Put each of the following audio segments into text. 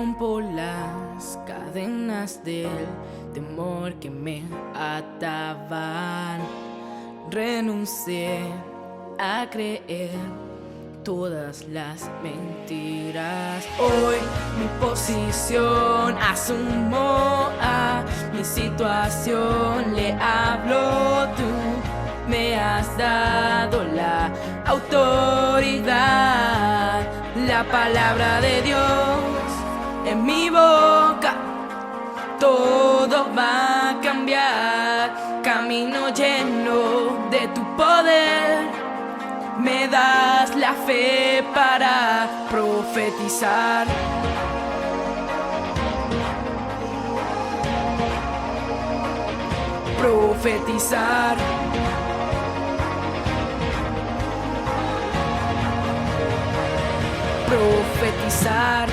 Rompo las cadenas del temor que me ataban. Renuncié a creer todas las mentiras. Hoy mi posición asumo a mi situación. Le hablo, tú me has dado la autoridad. La palabra de Dios en mi boca, todo va a cambiar. Camino lleno de tu poder, me das la fe para profetizar. Profetizar. Profetizar.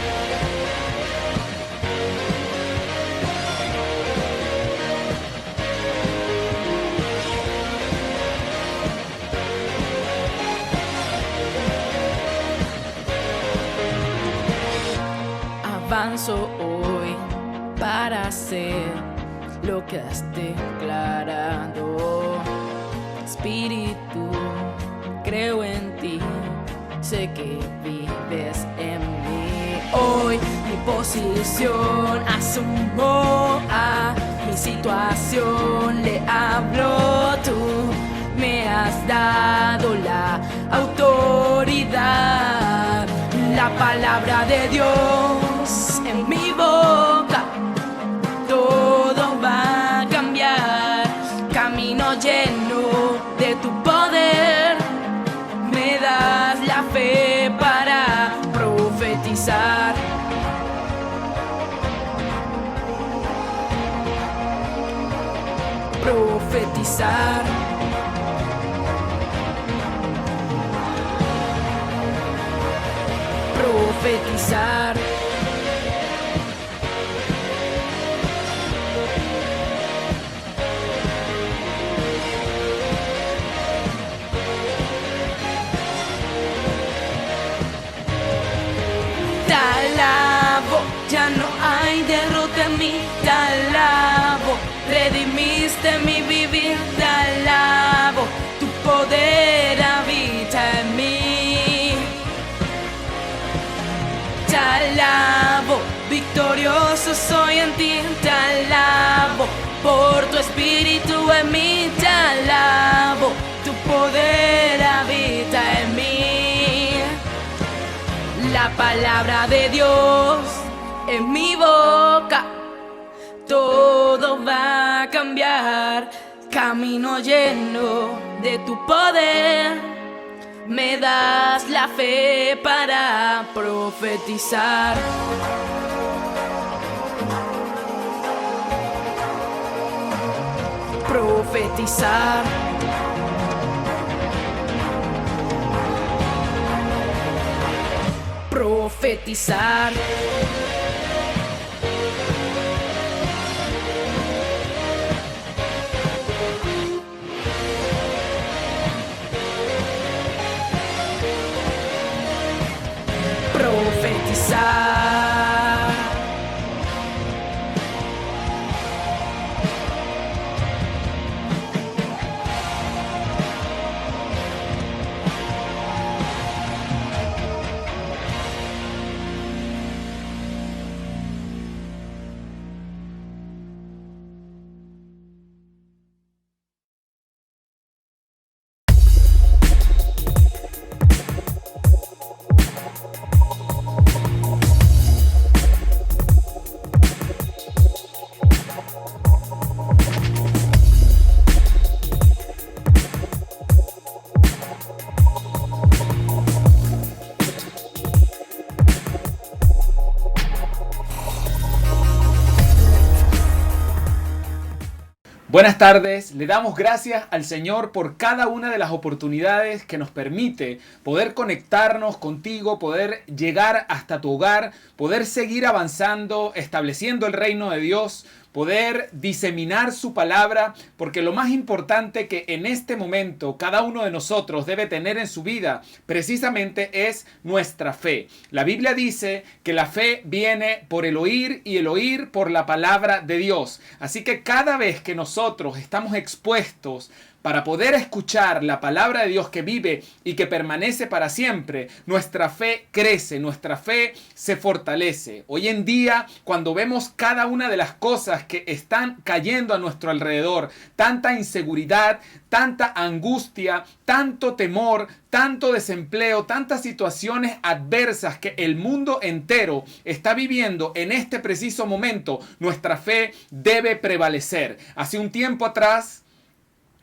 Avanzo hoy para hacer lo que has declarado. Espíritu, creo en ti, sé que vives en mí. Hoy mi posición asumo a mi situación. Le hablo, tú me has dado la autoridad. La palabra de Dios en mi boca, todo va a cambiar. Camino lleno de tu poder, me das la fe para profetizar. Profetizar. Profetizar. Te alabo, ya no hay derrota en mí. Te alabo, redimiste mi vivir. Te alabo, tu poder habita en mí. Te alabo, victorioso soy en ti. Te alabo, por tu espíritu en mí. Te alabo, tu poder habita en mí. La palabra de Dios en mi boca, todo va a cambiar. Camino lleno de tu poder, me das la fe para profetizar. Profetizar. Profetizar. Profetizar. Buenas tardes, le damos gracias al Señor por cada una de las oportunidades que nos permite poder conectarnos contigo, poder llegar hasta tu hogar, poder seguir avanzando, estableciendo el reino de Dios, poder diseminar su palabra, porque lo más importante que en este momento cada uno de nosotros debe tener en su vida precisamente es nuestra fe. La Biblia dice que la fe viene por el oír y el oír por la palabra de Dios. Así que cada vez que nosotros estamos expuestos para poder escuchar la palabra de Dios que vive y que permanece para siempre, nuestra fe crece, nuestra fe se fortalece. Hoy en día, cuando vemos cada una de las cosas que están cayendo a nuestro alrededor, tanta inseguridad, tanta angustia, tanto temor, tanto desempleo, tantas situaciones adversas que el mundo entero está viviendo en este preciso momento, nuestra fe debe prevalecer. Hace un tiempo atrás,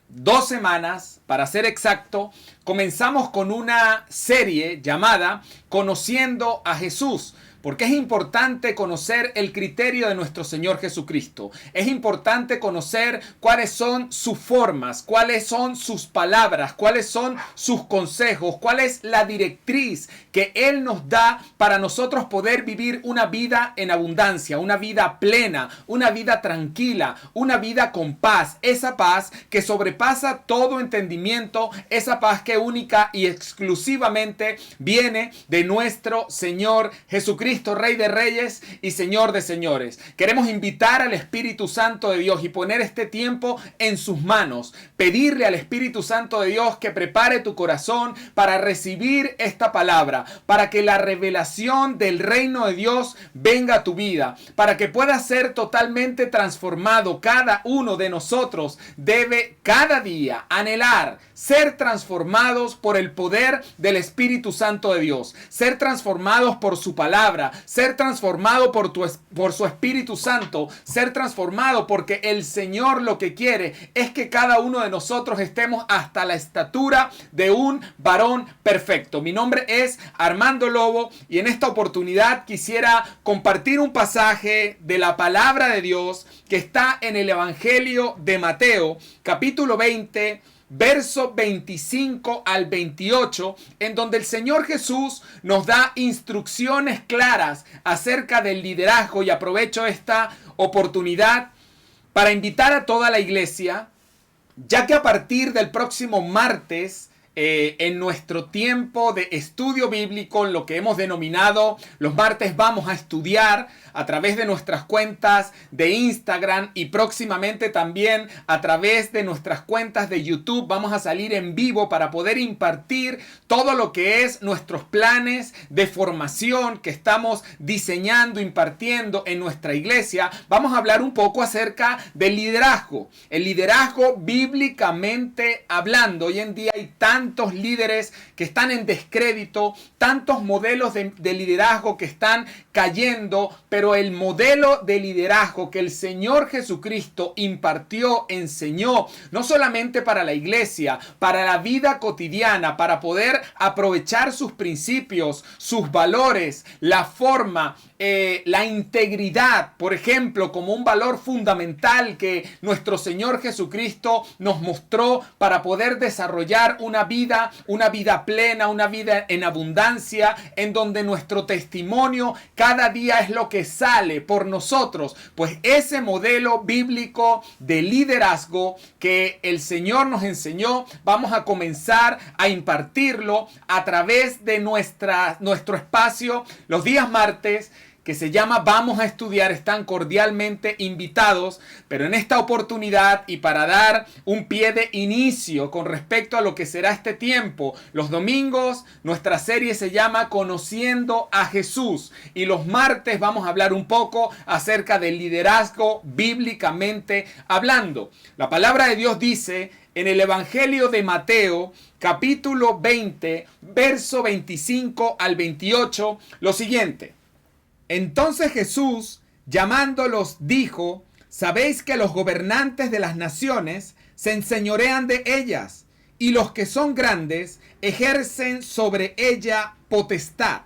2 semanas, para ser exacto, comenzamos con una serie llamada Conociendo a Jesús. Porque es importante conocer el criterio de nuestro Señor Jesucristo. Es importante conocer cuáles son sus formas, cuáles son sus palabras, cuáles son sus consejos, cuál es la directriz que Él nos da para nosotros poder vivir una vida en abundancia, una vida plena, una vida tranquila, una vida con paz. Esa paz que sobrepasa todo entendimiento, esa paz que única y exclusivamente viene de nuestro Señor Jesucristo, Rey de Reyes y Señor de Señores. Queremos invitar al Espíritu Santo de Dios y poner este tiempo en sus manos. Pedirle al Espíritu Santo de Dios que prepare tu corazón para recibir esta palabra, para que la revelación del reino de Dios venga a tu vida, para que puedas ser totalmente transformado. Cada uno de nosotros debe cada día anhelar ser transformados por el poder del Espíritu Santo de Dios, ser transformados por su palabra, ser transformado por su Espíritu Santo, ser transformado porque el Señor lo que quiere es que cada uno de nosotros estemos hasta la estatura de un varón perfecto. Mi nombre es Armando Lobo y en esta oportunidad quisiera compartir un pasaje de la palabra de Dios que está en el Evangelio de Mateo, capítulo 20, verso 25 al 28, en donde el Señor Jesús nos da instrucciones claras acerca del liderazgo, y aprovecho esta oportunidad para invitar a toda la iglesia, ya que a partir del próximo martes, en nuestro tiempo de estudio bíblico, lo que hemos denominado los martes vamos a estudiar, a través de nuestras cuentas de Instagram y próximamente también a través de nuestras cuentas de YouTube vamos a salir en vivo para poder impartir todo lo que es nuestros planes de formación que estamos diseñando, impartiendo en nuestra iglesia. Vamos a hablar un poco acerca del liderazgo, el liderazgo bíblicamente hablando. Hoy en día hay tantos líderes que están en descrédito, tantos modelos de liderazgo que están cayendo, pero el modelo de liderazgo que el Señor Jesucristo impartió, enseñó, no solamente para la iglesia, para la vida cotidiana, para poder aprovechar sus principios, sus valores, la forma, la integridad, por ejemplo, como un valor fundamental que nuestro Señor Jesucristo nos mostró para poder desarrollar una vida plena, una vida en abundancia, en donde nuestro testimonio cada día es lo que sale por nosotros. Pues ese modelo bíblico de liderazgo que el Señor nos enseñó, vamos a comenzar a impartirlo a través de nuestro espacio los días martes, que se llama Vamos a Estudiar. Están cordialmente invitados, pero en esta oportunidad y para dar un pie de inicio con respecto a lo que será este tiempo, los domingos nuestra serie se llama Conociendo a Jesús y los martes vamos a hablar un poco acerca del liderazgo bíblicamente hablando. La palabra de Dios dice en el Evangelio de Mateo, capítulo 20, verso 25 al 28, lo siguiente. Entonces Jesús, llamándolos, dijo: sabéis que los gobernantes de las naciones se enseñorean de ellas, y los que son grandes ejercen sobre ella potestad.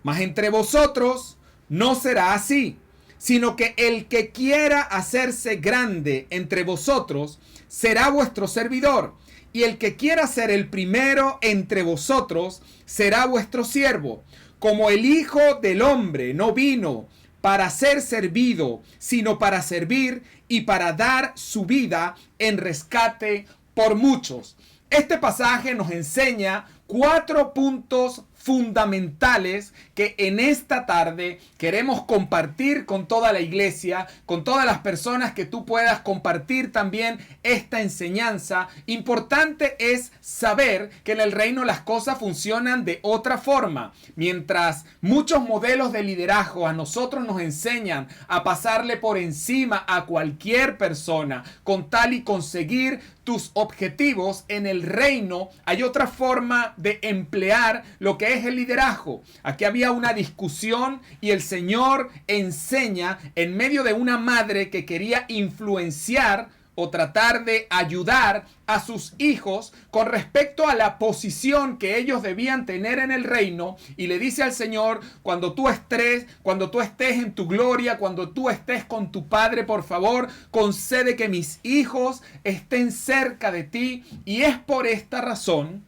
Mas entre vosotros no será así, sino que el que quiera hacerse grande entre vosotros será vuestro servidor, y el que quiera ser el primero entre vosotros será vuestro siervo. Como el Hijo del Hombre no vino para ser servido, sino para servir y para dar su vida en rescate por muchos. Este pasaje nos enseña 4 puntos fundamentales que en esta tarde queremos compartir con toda la iglesia, con todas las personas que tú puedas compartir también esta enseñanza. Importante es saber que en el reino las cosas funcionan de otra forma. Mientras muchos modelos de liderazgo a nosotros nos enseñan a pasarle por encima a cualquier persona con tal y conseguir tus objetivos, en el reino hay otra forma de emplear lo que es el liderazgo. Aquí había una discusión y el Señor enseña en medio de una madre que quería influenciar o tratar de ayudar a sus hijos con respecto a la posición que ellos debían tener en el reino, y le dice al Señor: cuando tú estés en tu gloria, cuando tú estés con tu Padre, por favor, concede que mis hijos estén cerca de ti. Y es por esta razón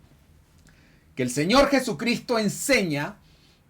que el Señor Jesucristo enseña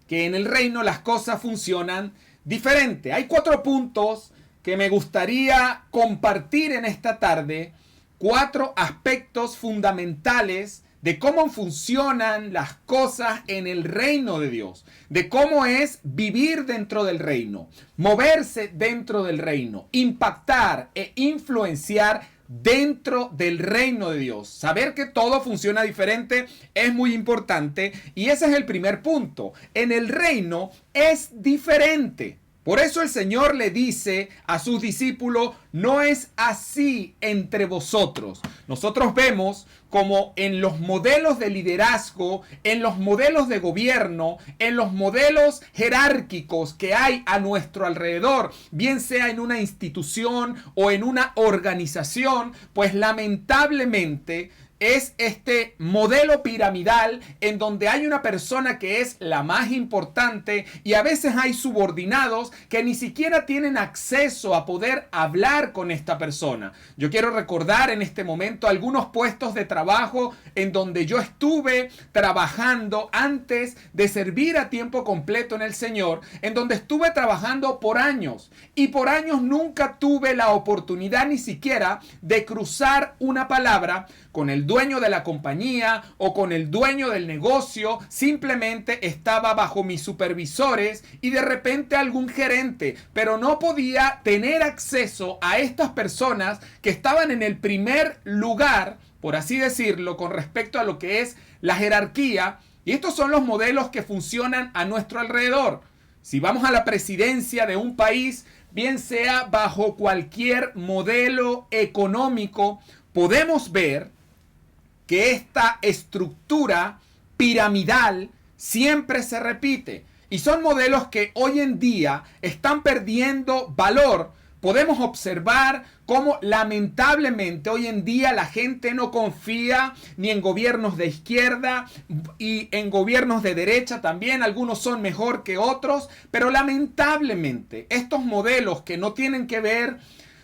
que en el reino las cosas funcionan diferente. Hay 4 puntos que me gustaría compartir en esta tarde, 4 aspectos fundamentales de cómo funcionan las cosas en el reino de Dios, de cómo es vivir dentro del reino, moverse dentro del reino, impactar e influenciar dentro del reino de Dios. Saber que todo funciona diferente es muy importante, y ese es el primer punto. En el reino es diferente. Por eso el Señor le dice a sus discípulos: no es así entre vosotros. Nosotros vemos como en los modelos de liderazgo, en los modelos de gobierno, en los modelos jerárquicos que hay a nuestro alrededor, bien sea en una institución o en una organización, pues lamentablemente es este modelo piramidal en donde hay una persona que es la más importante, y a veces hay subordinados que ni siquiera tienen acceso a poder hablar con esta persona. Yo quiero recordar en este momento algunos puestos de trabajo en donde yo estuve trabajando antes de servir a tiempo completo en el Señor, en donde estuve trabajando por años, y por años nunca tuve la oportunidad ni siquiera de cruzar una palabra con el dueño de la compañía o con el dueño del negocio. Simplemente estaba bajo mis supervisores y de repente algún gerente, pero no podía tener acceso a estas personas que estaban en el primer lugar, por así decirlo, con respecto a lo que es la jerarquía. Y estos son los modelos que funcionan a nuestro alrededor. Si vamos a la presidencia de un país, bien sea bajo cualquier modelo económico, podemos ver que esta estructura piramidal siempre se repite, y son modelos que hoy en día están perdiendo valor. Podemos observar cómo lamentablemente hoy en día la gente no confía ni en gobiernos de izquierda y en gobiernos de derecha también. Algunos son mejor que otros, pero lamentablemente estos modelos que no tienen que ver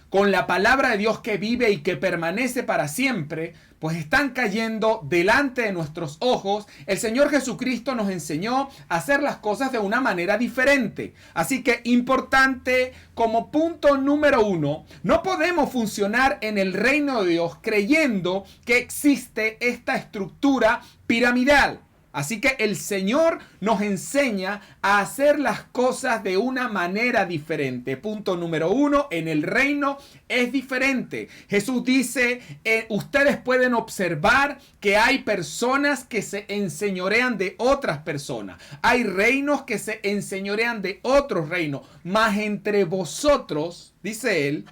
con la palabra de Dios que vive y que permanece para siempre, pues están cayendo delante de nuestros ojos. El Señor Jesucristo nos enseñó a hacer las cosas de una manera diferente. Así que importante, como punto número 1, no podemos funcionar en el reino de Dios creyendo que existe esta estructura piramidal. Así que el Señor nos enseña a hacer las cosas de una manera diferente. Punto número 1, en el reino es diferente. Jesús dice, ustedes pueden observar que hay personas que se enseñorean de otras personas. Hay reinos que se enseñorean de otros reinos. Mas entre vosotros, dice él,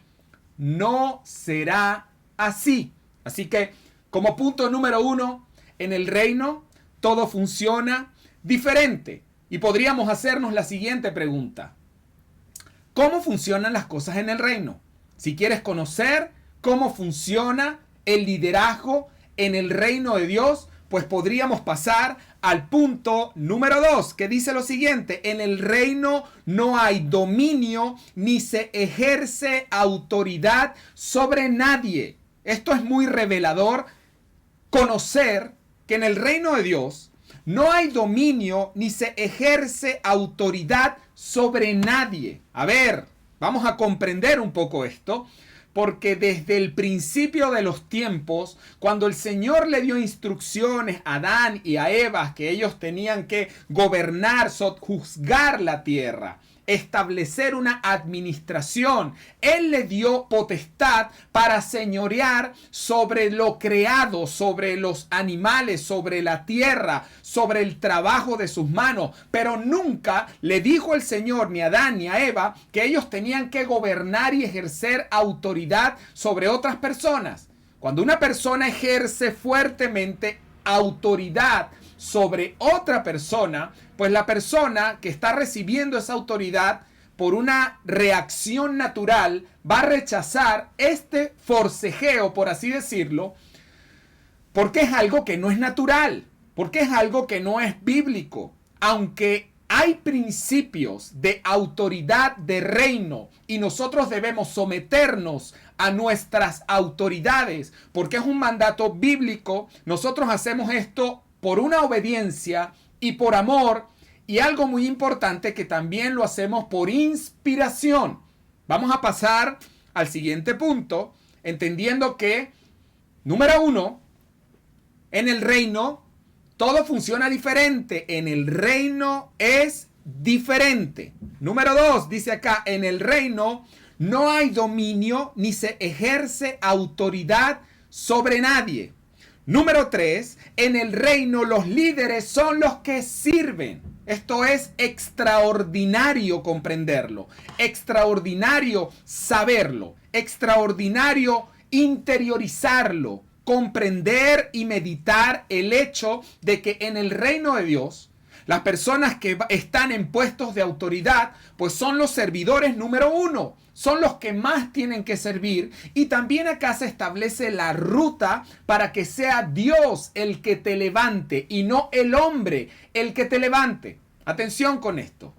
no será así. Así que como punto número 1, en el reino todo funciona diferente. Y podríamos hacernos la siguiente pregunta: ¿cómo funcionan las cosas en el reino? Si quieres conocer cómo funciona el liderazgo en el reino de Dios, pues podríamos pasar al punto número 2, que dice lo siguiente: en el reino no hay dominio ni se ejerce autoridad sobre nadie. Esto es muy revelador, conocer que en el reino de Dios no hay dominio ni se ejerce autoridad sobre nadie. A ver, vamos a comprender un poco esto, porque desde el principio de los tiempos, cuando el Señor le dio instrucciones a Adán y a Eva que ellos tenían que gobernar, sojuzgar la tierra, establecer una administración, Él le dio potestad para señorear sobre lo creado, sobre los animales, sobre la tierra, sobre el trabajo de sus manos. Pero nunca le dijo el Señor ni a Adán ni a Eva que ellos tenían que gobernar y ejercer autoridad sobre otras personas. Cuando una persona ejerce fuertemente autoridad sobre otra persona, pues la persona que está recibiendo esa autoridad por una reacción natural va a rechazar este forcejeo, por así decirlo, porque es algo que no es natural, porque es algo que no es bíblico. Aunque hay principios de autoridad de reino y nosotros debemos someternos a nuestras autoridades porque es un mandato bíblico, nosotros hacemos esto por una obediencia y por amor, y algo muy importante que también lo hacemos por inspiración. Vamos a pasar al siguiente punto, entendiendo que, número 1, en el reino todo funciona diferente. En el reino es diferente. Número 2, dice acá, en el reino no hay dominio ni se ejerce autoridad sobre nadie. Número 3, en el reino los líderes son los que sirven. Esto es extraordinario comprenderlo, extraordinario saberlo, extraordinario interiorizarlo, comprender y meditar el hecho de que en el reino de Dios, las personas que están en puestos de autoridad, pues son los servidores número 1. Son los que más tienen que servir. Y también acá se establece la ruta para que sea Dios el que te levante y no el hombre el que te levante. Atención con esto.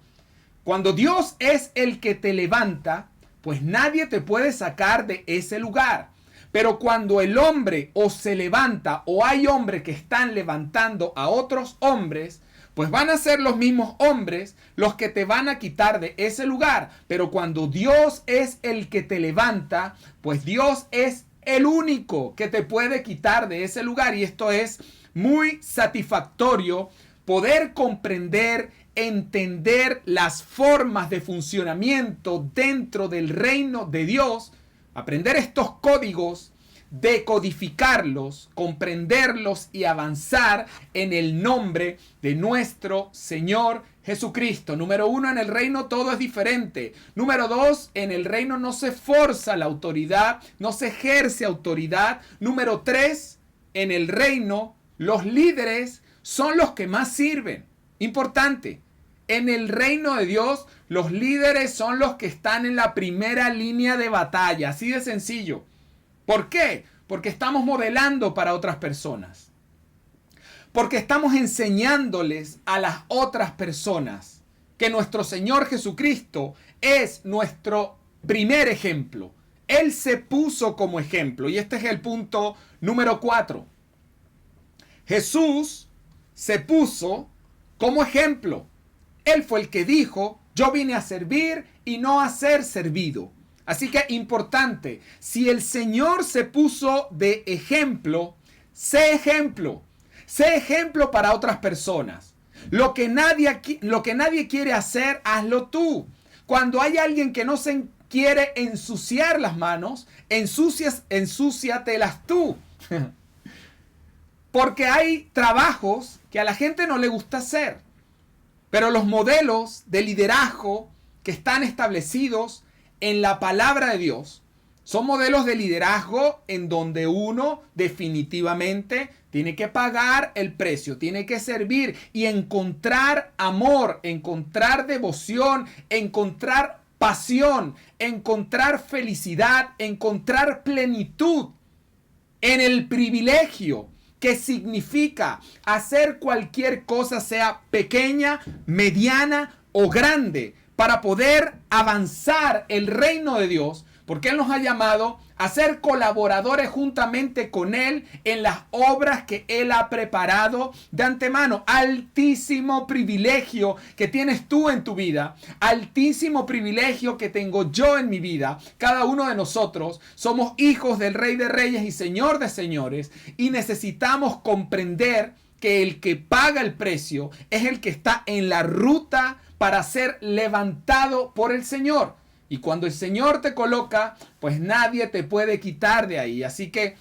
Cuando Dios es el que te levanta, pues nadie te puede sacar de ese lugar. Pero cuando el hombre o se levanta o hay hombres que están levantando a otros hombres, pues van a ser los mismos hombres los que te van a quitar de ese lugar. Pero cuando Dios es el que te levanta, pues Dios es el único que te puede quitar de ese lugar. Y esto es muy satisfactorio, poder comprender, entender las formas de funcionamiento dentro del reino de Dios, aprender estos códigos, decodificarlos, comprenderlos y avanzar en el nombre de nuestro Señor Jesucristo. Número 1, en el reino todo es diferente. Número 2, en el reino no se forza la autoridad, no se ejerce autoridad. Número 3, en el reino los líderes son los que más sirven. Importante. En el reino de Dios, los líderes son los que están en la primera línea de batalla. Así de sencillo. ¿Por qué? Porque estamos modelando para otras personas. Porque estamos enseñándoles a las otras personas que nuestro Señor Jesucristo es nuestro primer ejemplo. Él se puso como ejemplo. Y este es el punto número 4. Jesús se puso como ejemplo. Él fue el que dijo, yo vine a servir y no a ser servido. Así que importante, si el Señor se puso de ejemplo, sé ejemplo. Sé ejemplo para otras personas. Lo que nadie quiere hacer, hazlo tú. Cuando hay alguien que no se quiere ensuciar las manos, ensúciatelas tú. Porque hay trabajos que a la gente no le gusta hacer. Pero los modelos de liderazgo que están establecidos en la palabra de Dios son modelos de liderazgo en donde uno definitivamente tiene que pagar el precio, tiene que servir y encontrar amor, encontrar devoción, encontrar pasión, encontrar felicidad, encontrar plenitud en el privilegio que significa hacer cualquier cosa, sea pequeña, mediana o grande, para poder avanzar el reino de Dios, Porque Él nos ha llamado a ser colaboradores juntamente con Él en las obras que Él ha preparado de antemano. Altísimo privilegio que tienes tú en tu vida. Altísimo privilegio que tengo yo en mi vida. Cada uno de nosotros somos hijos del Rey de Reyes y Señor de Señores. Y necesitamos comprender que el que paga el precio es el que está en la ruta para ser levantado por el Señor. Y cuando el Señor te coloca, pues nadie te puede quitar de ahí. Así que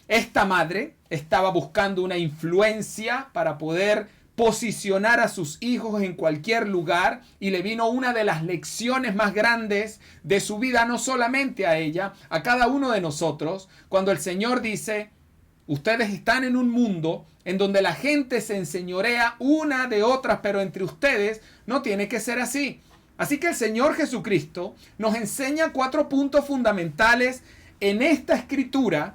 esta madre estaba buscando una influencia para poder posicionar a sus hijos en cualquier lugar, y le vino una de las lecciones más grandes de su vida, no solamente a ella, a cada uno de nosotros, cuando el Señor dice: ustedes están en un mundo en donde la gente se enseñorea una de otras, pero entre ustedes no tiene que ser así. Así que el Señor Jesucristo nos enseña 4 puntos fundamentales en esta escritura,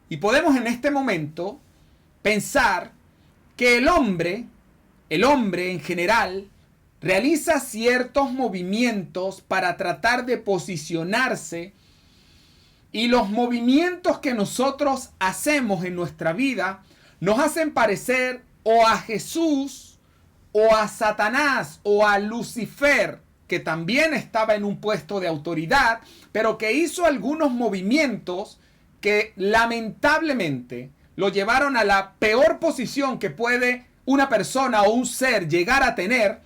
y podemos en este momento pensar que el hombre en general, realiza ciertos movimientos para tratar de posicionarse, y los movimientos que nosotros hacemos en nuestra vida nos hacen parecer o a Jesús, o a Satanás, o a Lucifer, que también estaba en un puesto de autoridad, pero que hizo algunos movimientos que lamentablemente lo llevaron a la peor posición que puede una persona o un ser llegar a tener.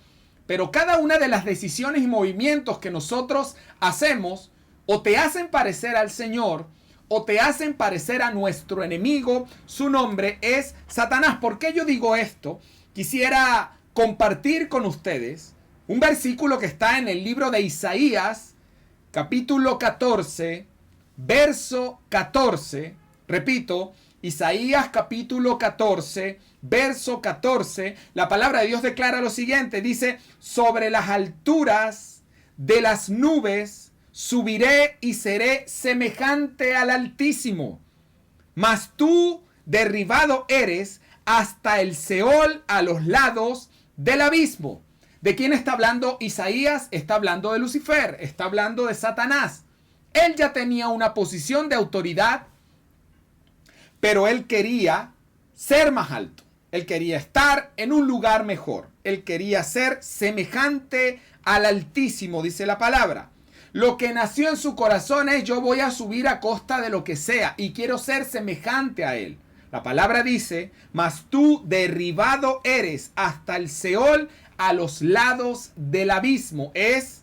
Pero cada una de las decisiones y movimientos que nosotros hacemos o te hacen parecer al Señor o te hacen parecer a nuestro enemigo. Su nombre es Satanás. ¿Por qué yo digo esto? Quisiera compartir con ustedes un versículo que está en el libro de Isaías, capítulo 14, verso 14. Repito, Isaías capítulo 14, verso 14. La palabra de Dios declara lo siguiente. Dice: sobre las alturas de las nubes subiré y seré semejante al Altísimo. Mas tú derribado eres hasta el Seol, a los lados del abismo. ¿De quién está hablando Isaías? Está hablando de Lucifer, está hablando de Satanás. Él ya tenía una posición de autoridad, pero él quería ser más alto. Él quería estar en un lugar mejor. Él quería ser semejante al Altísimo, dice la palabra. Lo que nació en su corazón es: yo voy a subir a costa de lo que sea y quiero ser semejante a él. La palabra dice: mas tú derribado eres hasta el Seol, a los lados del abismo. Es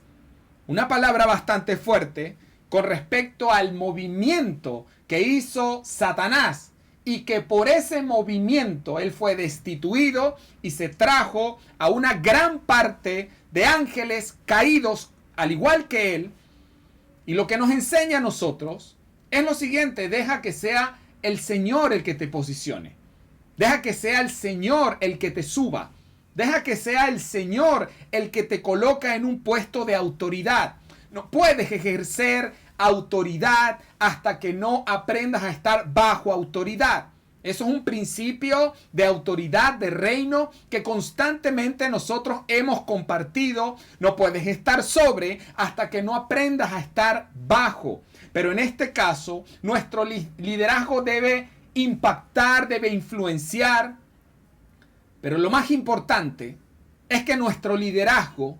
una palabra bastante fuerte con respecto al movimiento que hizo Satanás, y que por ese movimiento él fue destituido y se trajo a una gran parte de ángeles caídos al igual que él. Y lo que nos enseña a nosotros es lo siguiente: deja que sea el Señor el que te posicione. Deja que sea el Señor el que te suba. Deja que sea el Señor el que te coloca en un puesto de autoridad. No puedes ejercer autoridad hasta que no aprendas a estar bajo autoridad. Eso es un principio de autoridad, de reino, que constantemente nosotros hemos compartido. No puedes estar sobre hasta que no aprendas a estar bajo. Pero en este caso, nuestro liderazgo debe impactar, debe influenciar. Pero lo más importante es que nuestro liderazgo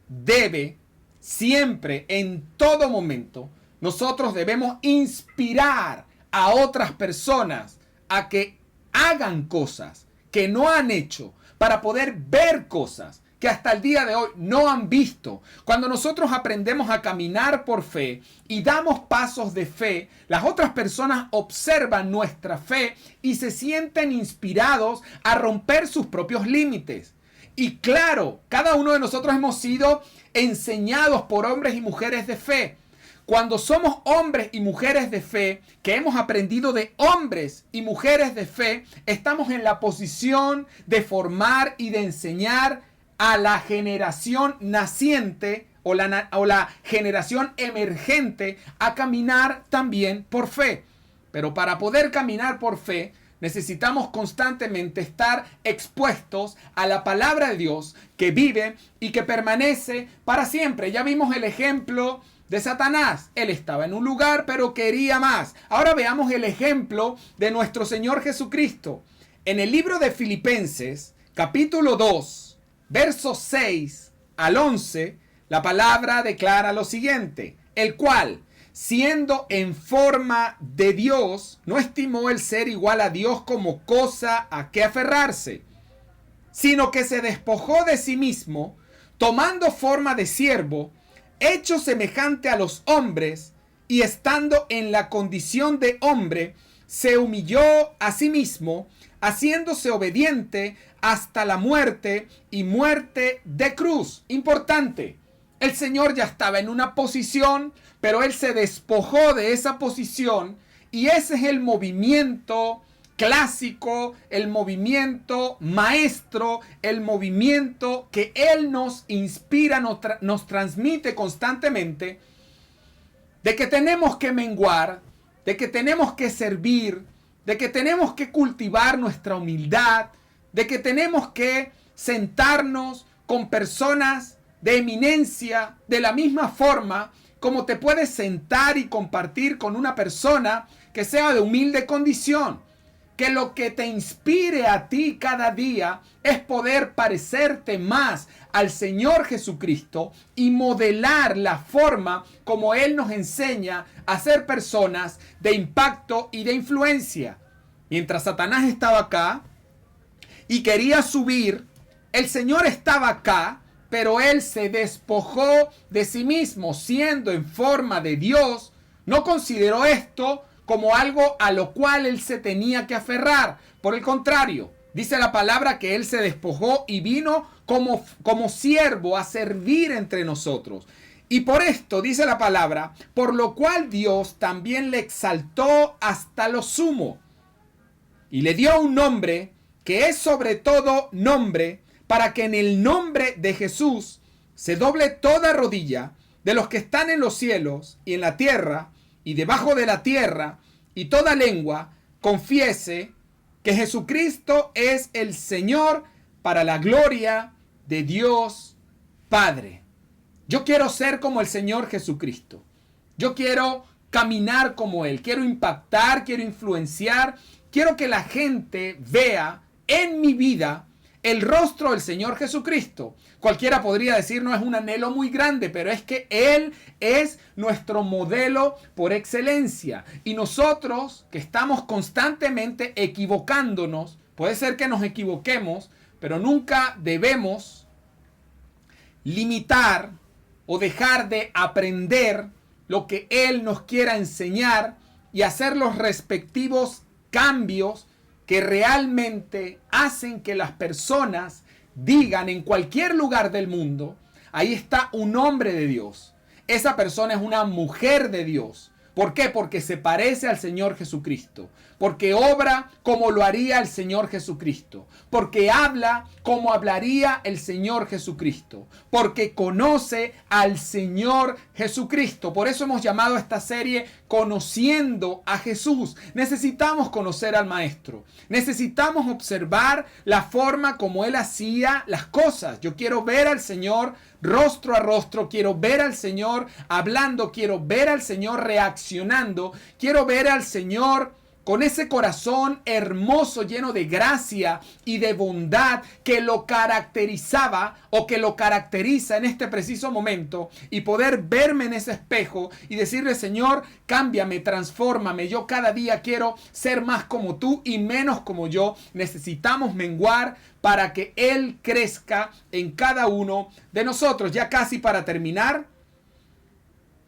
debe siempre, en todo momento, nosotros debemos inspirar a otras personas a que hagan cosas que no han hecho, para poder ver cosas que hasta el día de hoy no han visto. Cuando nosotros aprendemos a caminar por fe y damos pasos de fe, las otras personas observan nuestra fe y se sienten inspirados a romper sus propios límites. Y claro, cada uno de nosotros hemos sido enseñados por hombres y mujeres de fe. Cuando somos hombres y mujeres de fe, que hemos aprendido de hombres y mujeres de fe, estamos en la posición de formar y de enseñar a la generación naciente o la generación emergente a caminar también por fe. Pero para poder caminar por fe, necesitamos constantemente estar expuestos a la palabra de Dios, que vive y que permanece para siempre. Ya vimos el ejemplo de Satanás. Él estaba en un lugar, pero quería más. Ahora veamos el ejemplo de nuestro Señor Jesucristo. En el libro de Filipenses, capítulo 2, versos 6 al 11, la palabra declara lo siguiente: el cual, siendo en forma de Dios, no estimó el ser igual a Dios como cosa a que aferrarse, sino que se despojó de sí mismo, tomando forma de siervo, hecho semejante a los hombres, y estando en la condición de hombre, se humilló a sí mismo, haciéndose obediente hasta la muerte y muerte de cruz. Importante, el Señor ya estaba en una posición, pero Él se despojó de esa posición, y ese es el movimiento clásico, el movimiento maestro, el movimiento que Él nos inspira, nos transmite constantemente, de que tenemos que menguar, de que tenemos que servir, de que tenemos que cultivar nuestra humildad, de que tenemos que sentarnos con personas de eminencia de la misma forma como te puedes sentar y compartir con una persona que sea de humilde condición. Que lo que te inspire a ti cada día es poder parecerte más al Señor Jesucristo y modelar la forma como Él nos enseña a ser personas de impacto y de influencia. Mientras Satanás estaba acá y quería subir, el Señor estaba acá, pero Él se despojó de sí mismo, siendo en forma de Dios. No consideró esto como algo a lo cual Él se tenía que aferrar. Por el contrario, dice la palabra que Él se despojó y vino como siervo a servir entre nosotros. Y por esto, dice la palabra, por lo cual Dios también le exaltó hasta lo sumo y le dio un nombre que es sobre todo nombre, para que en el nombre de Jesús se doble toda rodilla de los que están en los cielos y en la tierra y debajo de la tierra, y toda lengua confiese que Jesucristo es el Señor, para la gloria de Dios Padre. Yo quiero ser como el Señor Jesucristo. Yo quiero caminar como Él. Quiero impactar, quiero influenciar. Quiero que la gente vea en mi vida el rostro del Señor Jesucristo. Cualquiera podría decir, no es un anhelo muy grande, pero es que Él es nuestro modelo por excelencia. Y nosotros que estamos constantemente equivocándonos, puede ser que nos equivoquemos, pero nunca debemos limitar o dejar de aprender lo que Él nos quiera enseñar y hacer los respectivos cambios que realmente hacen que las personas digan en cualquier lugar del mundo: ahí está un hombre de Dios, esa persona es una mujer de Dios. ¿Por qué? Porque se parece al Señor Jesucristo, porque obra como lo haría el Señor Jesucristo, porque habla como hablaría el Señor Jesucristo, porque conoce al Señor Jesucristo. Por eso hemos llamado a esta serie Conociendo a Jesús. Necesitamos conocer al Maestro, necesitamos observar la forma como Él hacía las cosas. Yo quiero ver al Señor rostro a rostro, quiero ver al Señor hablando, quiero ver al Señor reaccionando, quiero ver al Señor con ese corazón hermoso, lleno de gracia y de bondad que lo caracterizaba o que lo caracteriza en este preciso momento, y poder verme en ese espejo y decirle: Señor, cámbiame, transfórmame, yo cada día quiero ser más como tú y menos como yo. Necesitamos menguar para que Él crezca en cada uno de nosotros. Ya casi para terminar,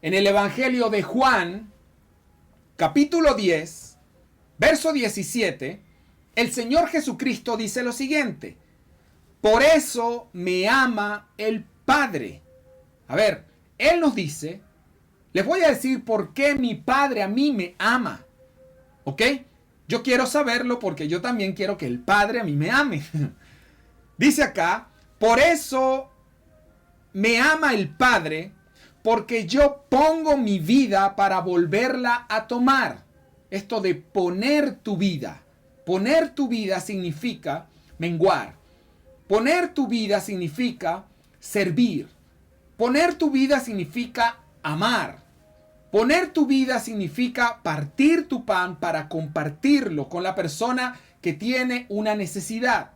en el Evangelio de Juan, capítulo 10, verso 17, el Señor Jesucristo dice lo siguiente: por eso me ama el Padre. A ver, Él nos dice, les voy a decir por qué mi Padre a mí me ama. ¿Ok? Yo quiero saberlo porque yo también quiero que el Padre a mí me ame. Dice acá: por eso me ama el Padre, porque yo pongo mi vida para volverla a tomar. Esto de poner tu vida. Poner tu vida significa menguar. Poner tu vida significa servir. Poner tu vida significa amar. Poner tu vida significa partir tu pan para compartirlo con la persona que tiene una necesidad.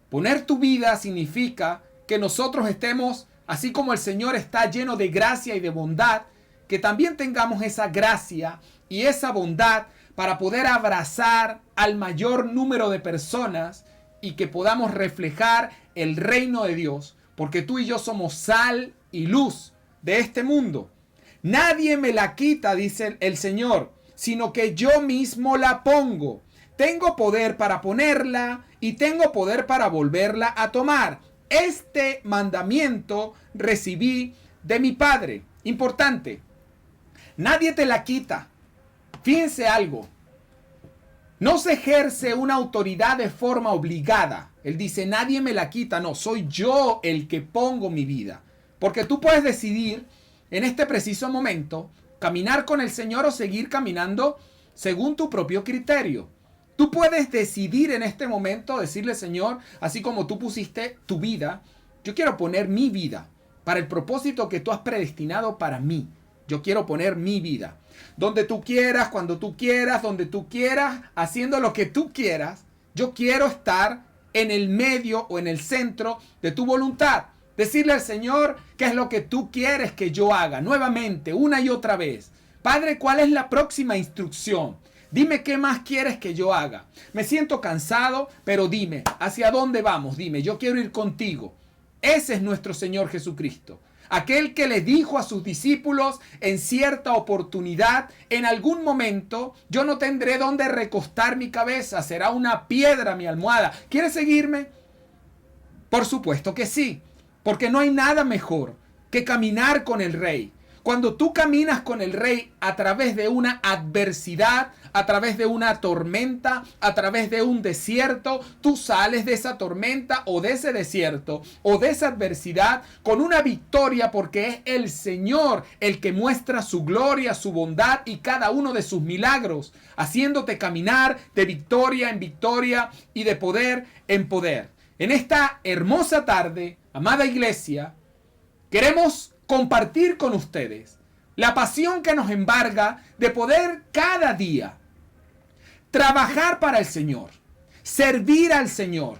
Poner tu vida significa que nosotros estemos, así como el Señor está lleno de gracia y de bondad, que también tengamos esa gracia y esa bondad para poder abrazar al mayor número de personas y que podamos reflejar el reino de Dios, porque tú y yo somos sal y luz de este mundo. Nadie me la quita, dice el Señor, sino que yo mismo la pongo. Tengo poder para ponerla y tengo poder para volverla a tomar. Este mandamiento recibí de mi Padre. Importante. Nadie te la quita. Fíjense algo. No se ejerce una autoridad de forma obligada. Él dice, nadie me la quita. No, soy yo el que pongo mi vida. Porque tú puedes decidir en este preciso momento caminar con el Señor o seguir caminando según tu propio criterio. Tú puedes decidir en este momento decirle, Señor, así como tú pusiste tu vida, yo quiero poner mi vida para el propósito que tú has predestinado para mí. Yo quiero poner mi vida. Donde tú quieras, cuando tú quieras, donde tú quieras, haciendo lo que tú quieras. Yo quiero estar en el medio o en el centro de tu voluntad. Decirle al Señor qué es lo que tú quieres que yo haga. Nuevamente, una y otra vez. Padre, ¿cuál es la próxima instrucción? Dime qué más quieres que yo haga. Me siento cansado, pero dime, ¿hacia dónde vamos? Dime, yo quiero ir contigo. Ese es nuestro Señor Jesucristo. Aquel que le dijo a sus discípulos en cierta oportunidad, en algún momento, yo no tendré dónde recostar mi cabeza, será una piedra mi almohada. ¿Quieres seguirme? Por supuesto que sí, porque no hay nada mejor que caminar con el Rey. Cuando tú caminas con el Rey a través de una adversidad, a través de una tormenta, a través de un desierto, tú sales de esa tormenta o de ese desierto o de esa adversidad con una victoria, porque es el Señor el que muestra su gloria, su bondad y cada uno de sus milagros, haciéndote caminar de victoria en victoria y de poder en poder. En esta hermosa tarde, amada iglesia, queremos compartir con ustedes la pasión que nos embarga de poder cada día trabajar para el Señor, servir al Señor,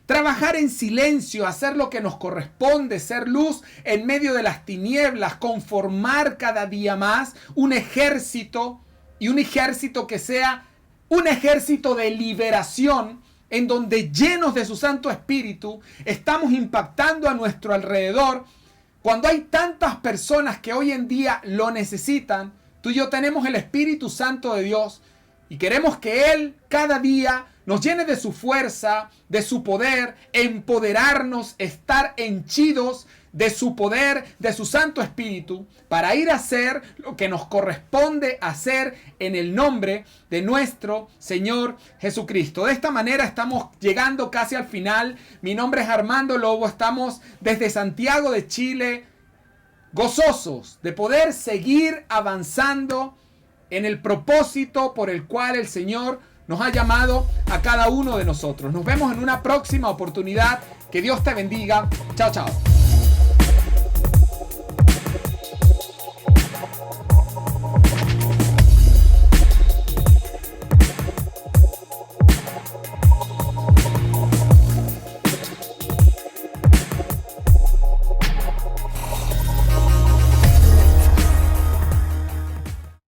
trabajar en silencio, hacer lo que nos corresponde, ser luz en medio de las tinieblas, conformar cada día más un ejército, y un ejército que sea un ejército de liberación, en donde llenos de su Santo Espíritu estamos impactando a nuestro alrededor. Cuando hay tantas personas que hoy en día lo necesitan, tú y yo tenemos el Espíritu Santo de Dios y queremos que Él cada día nos llene de su fuerza, de su poder, empoderarnos, estar henchidos de su poder, de su Santo Espíritu, para ir a hacer lo que nos corresponde hacer en el nombre de nuestro Señor Jesucristo. De esta manera estamos llegando casi al final. Mi nombre es Armando Lobo, estamos desde Santiago de Chile, gozosos de poder seguir avanzando en el propósito por el cual el Señor nos ha llamado a cada uno de nosotros. Nos vemos en una próxima oportunidad. Que Dios te bendiga. Chao, chao.